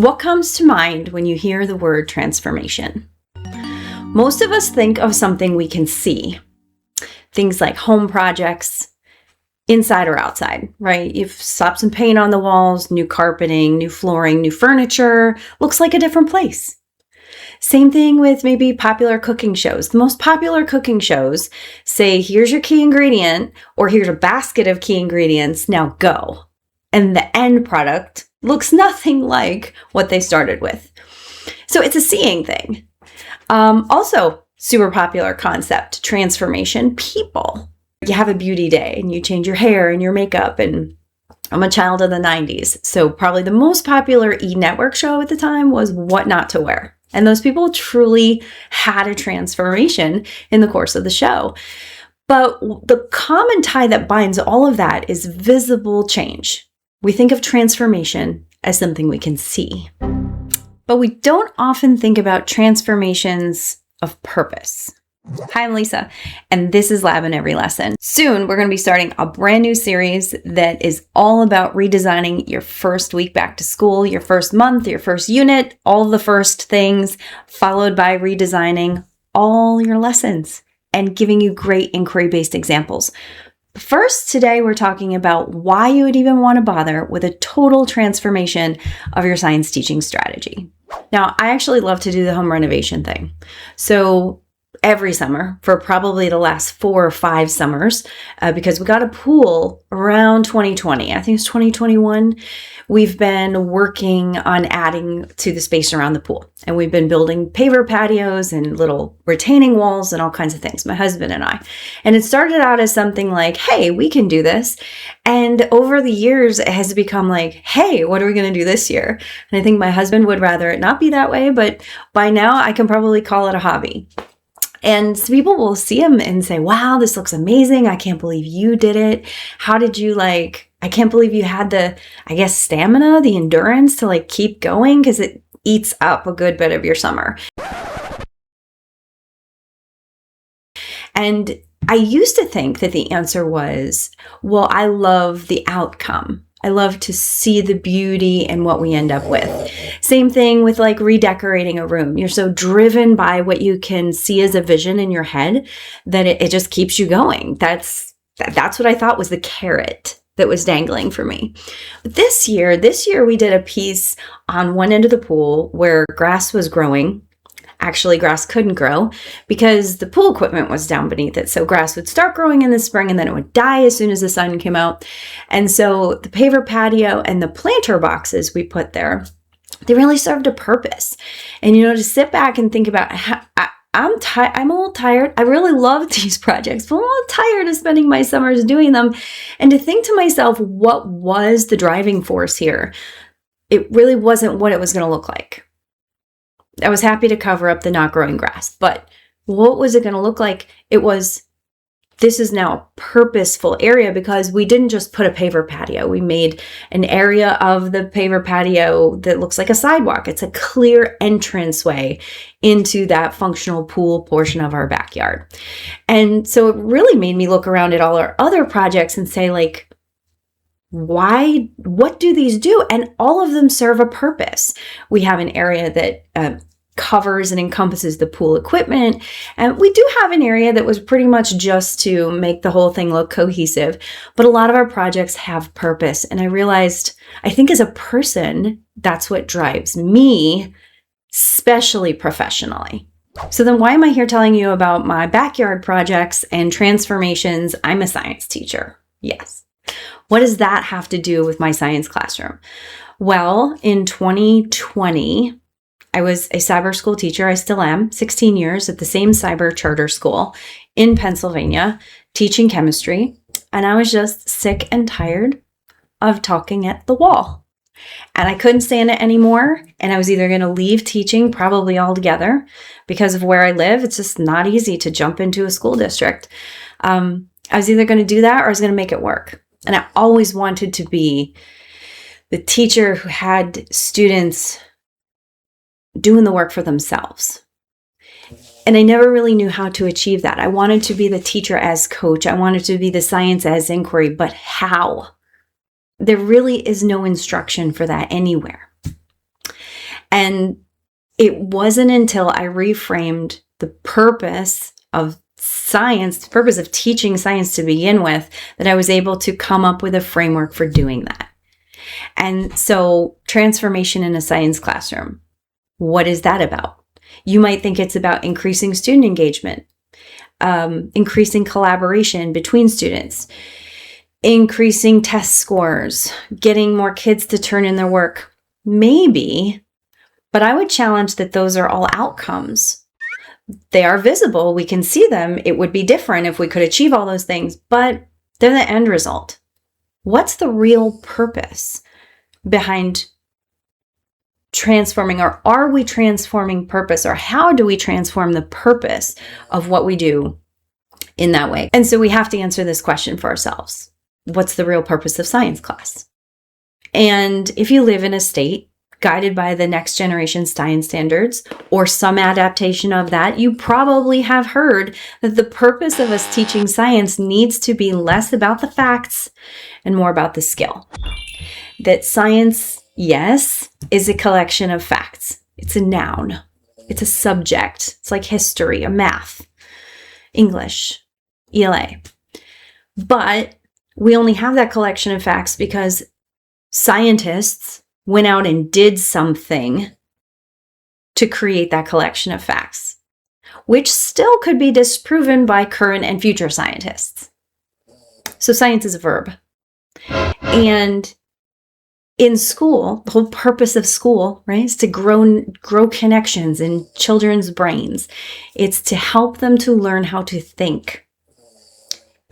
What comes to mind when you hear the word transformation? Most of us think of something we can see. Things like home projects, inside or outside, right? You've slapped some paint on the walls, new carpeting, new flooring, new furniture, looks like a different place. Same thing with maybe popular cooking shows. The most popular cooking shows say, here's your key ingredient, or here's a basket of key ingredients, now go. And the end product looks nothing like what they started with. So it's a seeing thing. Also, super popular concept, transformation, people. You have a beauty day and you change your hair and your makeup, and I'm a child of the 90s. So probably the most popular E! Network show at the time was What Not to Wear. And those people truly had a transformation in the course of the show. But the common tie that binds all of that is visible change. We think of transformation as something we can see. But we don't often think about transformations of purpose. Hi, I'm Lisa, and this is Lab in Every Lesson. Soon, we're going to be starting a brand new series that is all about redesigning your first week back to school, your first month, your first unit, all the first things, followed by redesigning all your lessons and giving you great inquiry-based examples. First, today we're talking about why you would even want to bother with a total transformation of your science teaching strategy. Now, I actually love to do the home renovation thing. So every summer for probably the last 4 or 5 summers, because we got a pool around 2020. I think it's 2021. We've been working on adding to the space around the pool. And we've been building paver patios and little retaining walls and all kinds of things, my husband and I. And it started out as something like, hey, we can do this. And over the years, it has become like, hey, what are we going to do this year? And I think my husband would rather it not be that way, but by now I can probably call it a hobby. And so people will see them and say, wow, this looks amazing. I can't believe you did it. How did you I can't believe you had the, stamina, the endurance to keep going, because it eats up a good bit of your summer. And I used to think that the answer was, well, I love the outcome. I love to see the beauty in what we end up with. Same thing with redecorating a room. You're so driven by what you can see as a vision in your head that it just keeps you going. That's what I thought was the carrot that was dangling for me. But this year we did a piece on one end of the pool where grass was growing. Actually, grass couldn't grow because the pool equipment was down beneath it. So grass would start growing in the spring and then it would die as soon as the sun came out. And so the paver patio and the planter boxes we put there, they really served a purpose. And, to sit back and think about I'm a little tired. I really love these projects, but I'm a little tired of spending my summers doing them. And to think to myself, what was the driving force here? It really wasn't what it was going to look like. I was happy to cover up the not growing grass, but what was it going to look like? This is now a purposeful area because we didn't just put a paver patio. We made an area of the paver patio that looks like a sidewalk. It's a clear entranceway into that functional pool portion of our backyard. And so it really made me look around at all our other projects and say, what do these do? And all of them serve a purpose. We have an area that covers and encompasses the pool equipment. And we do have an area that was pretty much just to make the whole thing look cohesive. But a lot of our projects have purpose. And I realized, I think as a person, that's what drives me, especially professionally. So then why am I here telling you about my backyard projects and transformations? I'm a science teacher. Yes. What does that have to do with my science classroom? Well, in 2020, I was a cyber school teacher. I still am, 16 years at the same cyber charter school in Pennsylvania, teaching chemistry. And I was just sick and tired of talking at the wall. And I couldn't stand it anymore. And I was either going to leave teaching probably altogether because of where I live. It's just not easy to jump into a school district. I was either going to do that or I was going to make it work. And I always wanted to be the teacher who had students doing the work for themselves. And I never really knew how to achieve that. I wanted to be the teacher as coach. I wanted to be the science as inquiry, but how? There really is no instruction for that anywhere. And it wasn't until I reframed the purpose of science, the purpose of teaching science to begin with, that I was able to come up with a framework for doing that. And so transformation in a science classroom, what is that about? You might think it's about increasing student engagement, increasing collaboration between students, increasing test scores, getting more kids to turn in their work. Maybe, but I would challenge that those are all outcomes. They are visible. We can see them. It would be different if we could achieve all those things, but they're the end result. What's the real purpose behind transforming, or are we transforming purpose, or how do we transform the purpose of what we do in that way? And so we have to answer this question for ourselves. What's the real purpose of science class? And if you live in a state guided by the next generation science standards or some adaptation of that, you probably have heard that the purpose of us teaching science needs to be less about the facts and more about the skill. That science, yes, is a collection of facts. It's a noun. It's a subject. It's like history or math, English, ELA. But we only have that collection of facts because scientists went out and did something to create that collection of facts, which still could be disproven by current and future scientists. So science is a verb. And in school, the whole purpose of school, right, is to grow connections in children's brains. It's to help them to learn how to think.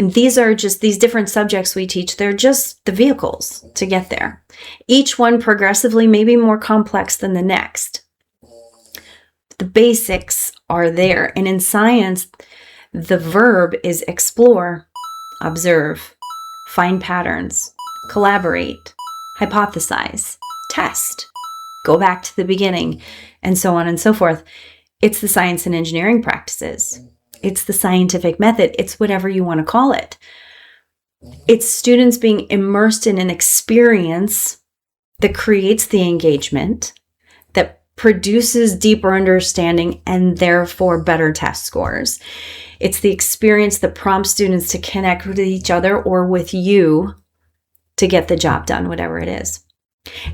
And these are just these different subjects we teach. They're just the vehicles to get there. Each one progressively may be more complex than the next. The basics are there. And in science, the verb is explore, observe, find patterns, collaborate, hypothesize, test, go back to the beginning, and so on and so forth. It's the science and engineering practices. It's the scientific method. It's whatever you want to call it. It's students being immersed in an experience that creates the engagement, that produces deeper understanding and therefore better test scores. It's the experience that prompts students to connect with each other or with you to get the job done, whatever it is.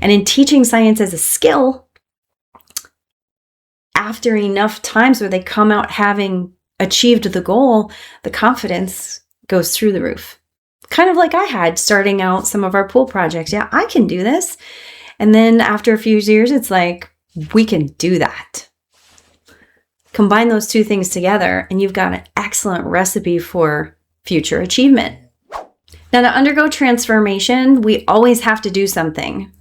And in teaching science as a skill, after enough times where they come out having achieved the goal, the confidence goes through the roof. Kind of like I had starting out some of our pool projects. Yeah, I can do this. And then after a few years, it's like, we can do that. Combine those two things together, and you've got an excellent recipe for future achievement. Now, to undergo transformation, we always have to do something.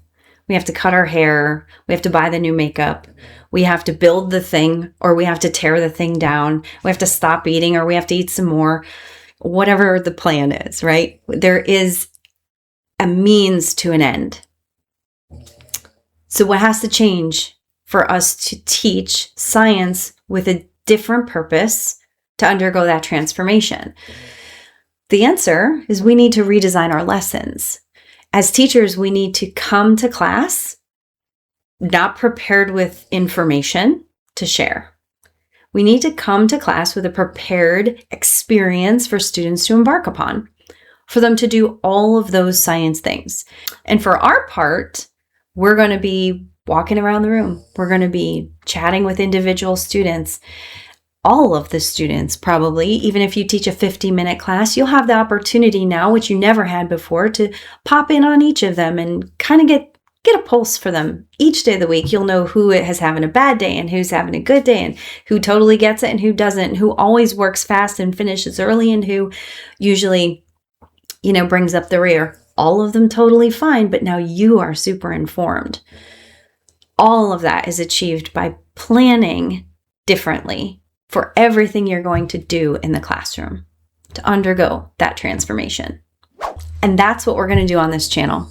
We have to cut our hair. We have to buy the new makeup. We have to build the thing, or we have to tear the thing down. We have to stop eating, or we have to eat some more. Whatever the plan is, right? There is a means to an end. So what has to change for us to teach science with a different purpose to undergo that transformation? The answer is we need to redesign our lessons. As teachers, we need to come to class not prepared with information to share. We need to come to class with a prepared experience for students to embark upon, for them to do all of those science things. And for our part, we're going to be walking around the room. We're going to be chatting with individual students. All of the students, probably, even if you teach a 50-minute class, you'll have the opportunity now, which you never had before, to pop in on each of them and kind of get a pulse for them. Each day of the week, you'll know who is having a bad day and who's having a good day, and who totally gets it and who doesn't, who always works fast and finishes early, and who usually, brings up the rear. All of them totally fine, but now you are super informed. All of that is achieved by planning differently for everything you're going to do in the classroom to undergo that transformation. And that's what we're going to do on this channel.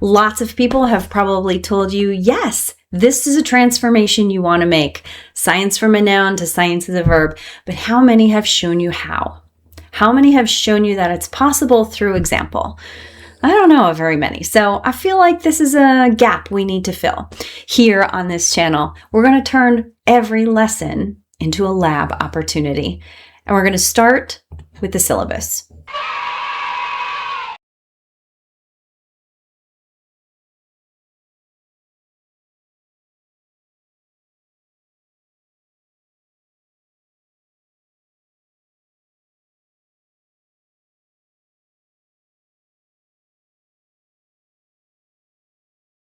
Lots of people have probably told you, yes, this is a transformation you want to make. Science from a noun to science as a verb. But how many have shown you how? How many have shown you that it's possible through example? I don't know of very many. So I feel like this is a gap we need to fill. Here on this channel, we're going to turn every lesson into a lab opportunity. And we're going to start with the syllabus.